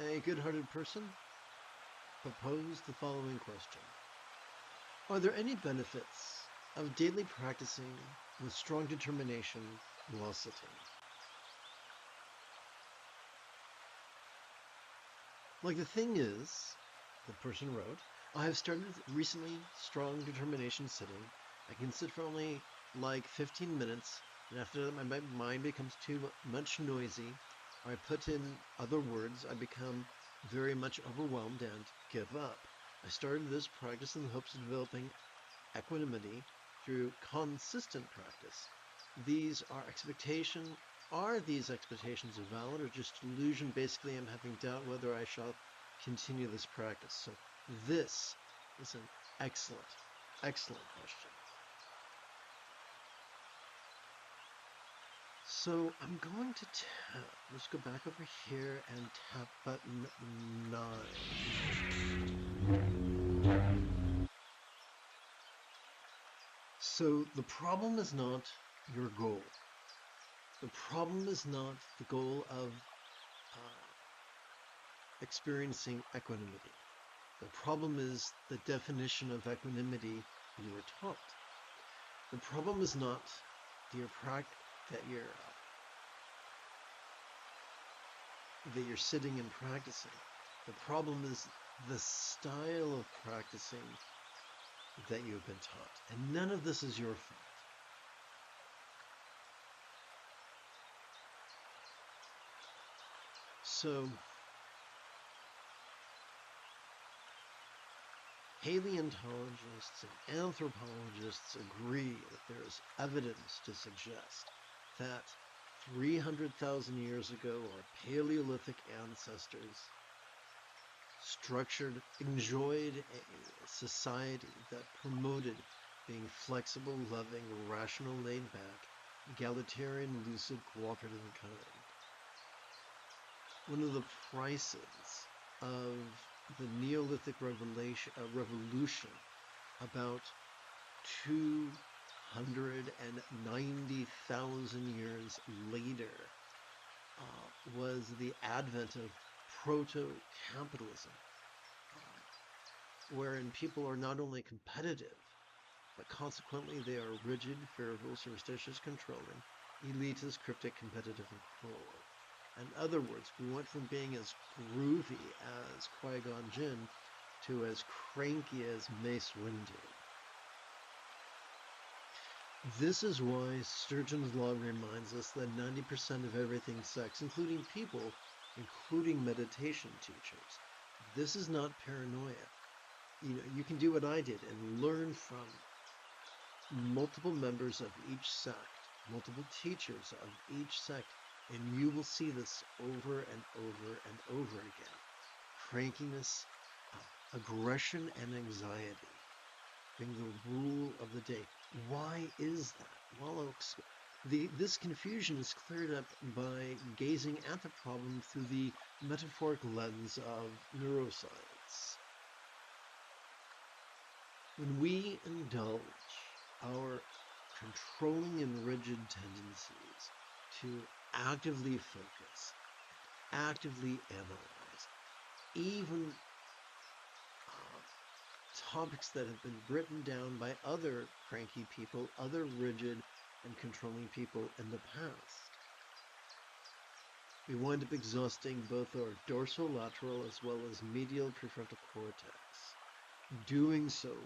A good-hearted person proposed the following question. Are there any benefits of daily practicing with strong determination while sitting? Like, the thing is, the person wrote, I have started recently strong determination sitting. I can sit for only like 15 minutes, and after that my mind becomes too much noisy, or I put in other words, I become very much overwhelmed and give up. I started this practice in the hopes of developing equanimity through consistent practice. Are these expectations valid or just delusion? Basically, I'm having doubt whether I shall continue this practice. So this is an excellent question. So I'm going to tap, let's go back over here and tap button 9. So the problem is not your goal. The problem is not the goal of experiencing equanimity. The problem is the definition of equanimity you were taught. The problem is not that you're sitting and practicing. The problem is the style of practicing that you have been taught. And none of this is your fault. So, paleontologists and anthropologists agree that there is evidence to suggest that 300,000 years ago, our Paleolithic ancestors enjoyed a society that promoted being flexible, loving, rational, laid-back, egalitarian, lucid, cooperative, and kind. One of the prices of the Neolithic revolution about 290,000 years later was the advent of proto-capitalism, wherein people are not only competitive, but consequently they are rigid, fearful, superstitious, controlling, elitist, cryptic, competitive, and cruel. In other words, we went from being as groovy as Qui-Gon Jinn to as cranky as Mace Windu. This is why Sturgeon's Law reminds us that 90% of everything sex, including people, including meditation teachers. This is not paranoia. You can do what I did and learn from multiple members of each sect, multiple teachers of each sect, and you will see this over and over and over again. Crankiness, aggression, and anxiety being the rule of the day. Why is that? Well, this confusion is cleared up by gazing at the problem through the metaphoric lens of neuroscience. When we indulge our controlling and rigid tendencies to actively focus, actively analyze, even topics that have been written down by other cranky people, other rigid and controlling people in the past. We wind up exhausting both our dorsolateral as well as medial prefrontal cortex. Doing so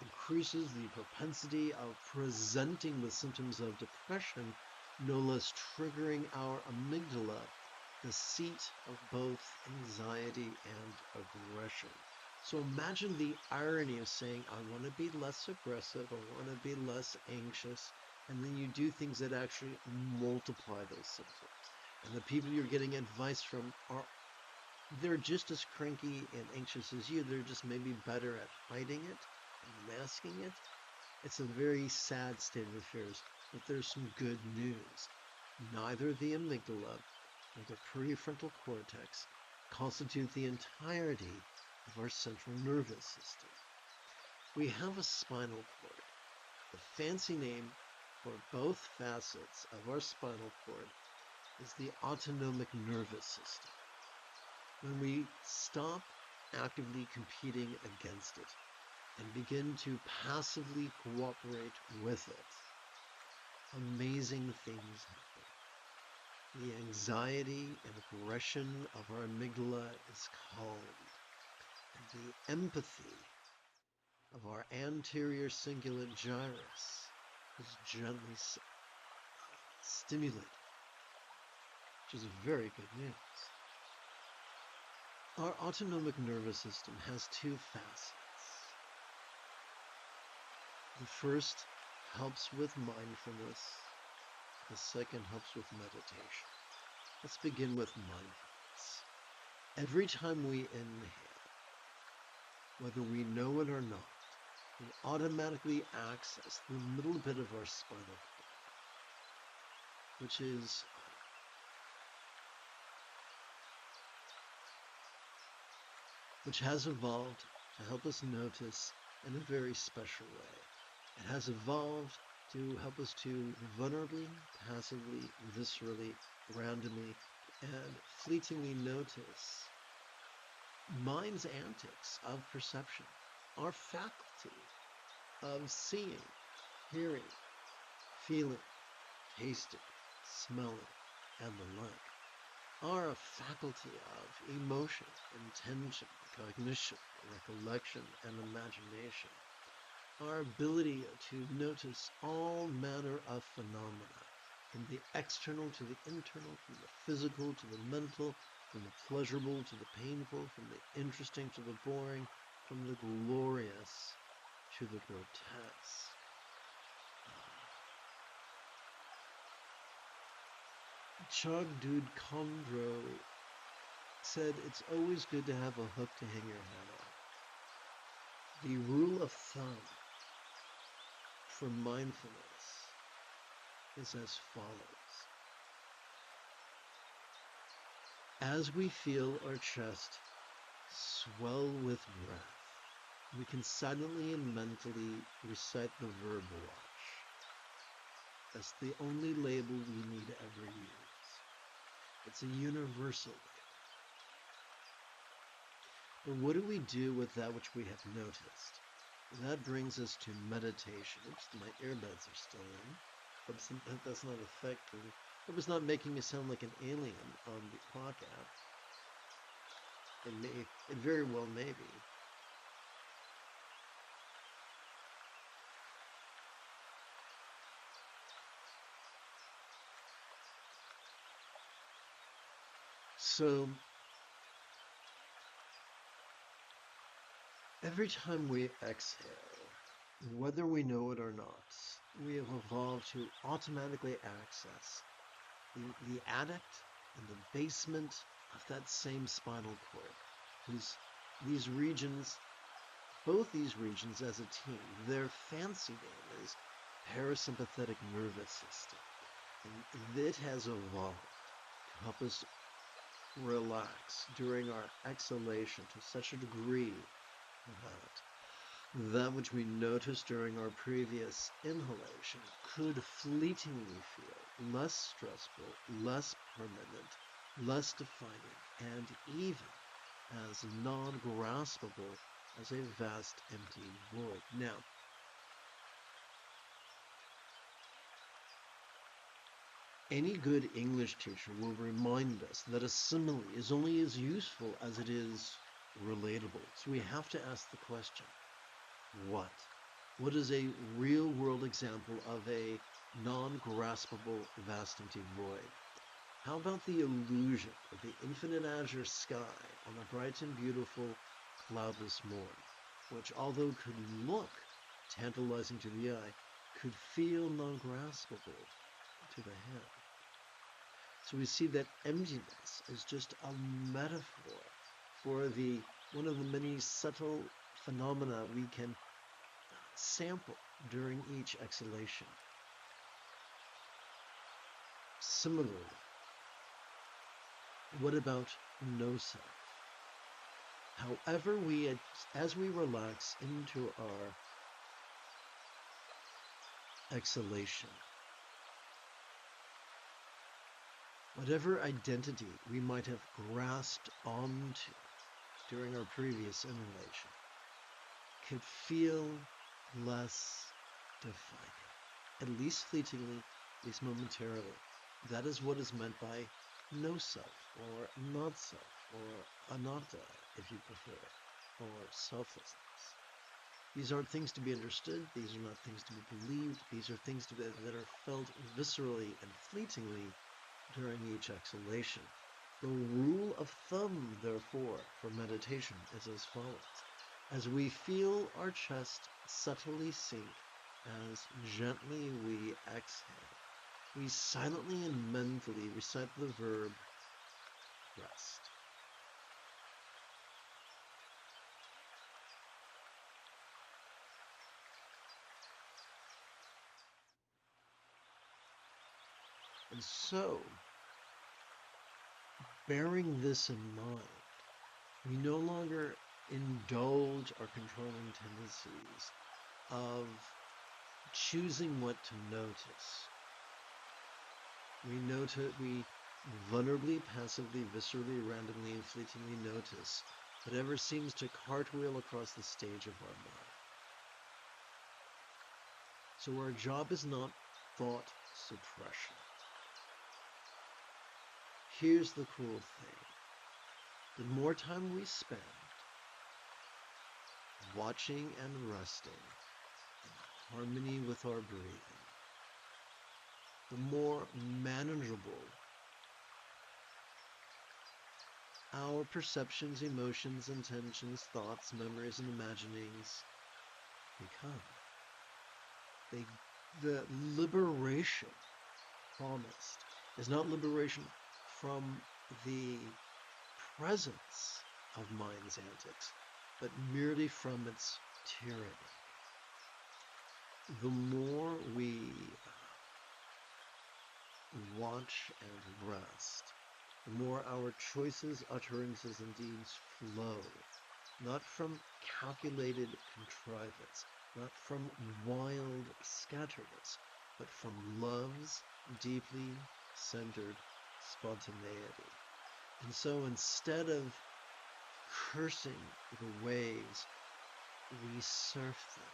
increases the propensity of presenting with symptoms of depression, no less triggering our amygdala, the seat of both anxiety and aggression. So imagine the irony of saying, I want to be less aggressive, I want to be less anxious, and then you do things that actually multiply those symptoms. And the people you're getting advice from they're just as cranky and anxious as you, they're just maybe better at hiding it and masking it. It's a very sad state of affairs, but there's some good news. Neither the amygdala or the prefrontal cortex constitute the entirety of our central nervous system. We have a spinal cord. The fancy name for both facets of our spinal cord is the autonomic nervous system. When we stop actively competing against it and begin to passively cooperate with it, amazing things happen. The anxiety and aggression of our amygdala is calmed, and the empathy of our anterior cingulate gyrus is gently stimulated, which is very good news. Our autonomic nervous system has two facets. The first helps with mindfulness. The second helps with meditation. Let's begin with mindfulness. Every time we inhale, whether we know it or not, we automatically access the middle bit of our spinal cord, which has evolved to help us notice in a very special way. It has evolved to help us to vulnerably, passively, viscerally, randomly, and fleetingly notice mind's antics of perception, our faculty of seeing, hearing, feeling, tasting, smelling, and the like, our faculty of emotion, intention, cognition, recollection, and imagination, our ability to notice all manner of phenomena, from the external to the internal, from the physical to the mental, from the pleasurable to the painful, from the interesting to the boring, from the glorious to the grotesque. Chogdud Kondro said it's always good to have a hook to hang your hat on. The rule of thumb for mindfulness is as follows. As we feel our chest swell with breath, we can silently and mentally recite the verb watch. That's the only label we need to ever use. It's a universal label. But what do we do with that which we have noticed? That brings us to meditation. Oops, my earbuds are still in. Oops, that's not affecting. It was not making me sound like an alien on the podcast. It very well may be. So, every time we exhale, whether we know it or not, we have evolved to automatically access the adduct and the basement of that same spinal cord. These regions, both these regions as a team, their fancy name is parasympathetic nervous system. And it has evolved to help us relax during our exhalation to such a degree that which we noticed during our previous inhalation could fleetingly feel less stressful, less permanent, less defining, and even as non-graspable as a vast empty void. Now, any good English teacher will remind us that a simile is only as useful as it is relatable. So we have to ask the question, what? What is a real-world example of a non-graspable vast empty void? How about the illusion of the infinite azure sky on a bright and beautiful cloudless morn, which although could look tantalizing to the eye, could feel non-graspable to the hand? So we see that emptiness is just a metaphor for one of the many subtle phenomena we can sample during each exhalation. Similarly, what about no self? However, as we relax into our exhalation, Whatever identity we might have grasped onto during our previous immolation could feel less defining, at least fleetingly, at least momentarily. That is what is meant by no self, or not self, or anatta, if you prefer, or selflessness. These aren't things to be understood, these are not things to be believed, these are things that are felt viscerally and fleetingly during each exhalation. The rule of thumb, therefore, for meditation is as follows. As we feel our chest subtly sink, as gently we exhale, we silently and mentally recite the verb rest. And so, bearing this in mind, we no longer indulge our controlling tendencies of choosing what to notice. We vulnerably, passively, viscerally, randomly, and fleetingly notice whatever seems to cartwheel across the stage of our mind. So our job is not thought suppression. Here's the cool thing. The more time we spend watching and resting in harmony with our breathing, the more manageable our perceptions, emotions, intentions, thoughts, memories, and imaginings become. The liberation promised is not liberation from the presence of mind's antics, but merely from its tyranny. The more we watch and rest, the more our choices, utterances, and deeds flow, not from calculated contrivance, not from wild scatteredness, but from love's deeply centered spontaneity. And so instead of cursing the waves, we surf them.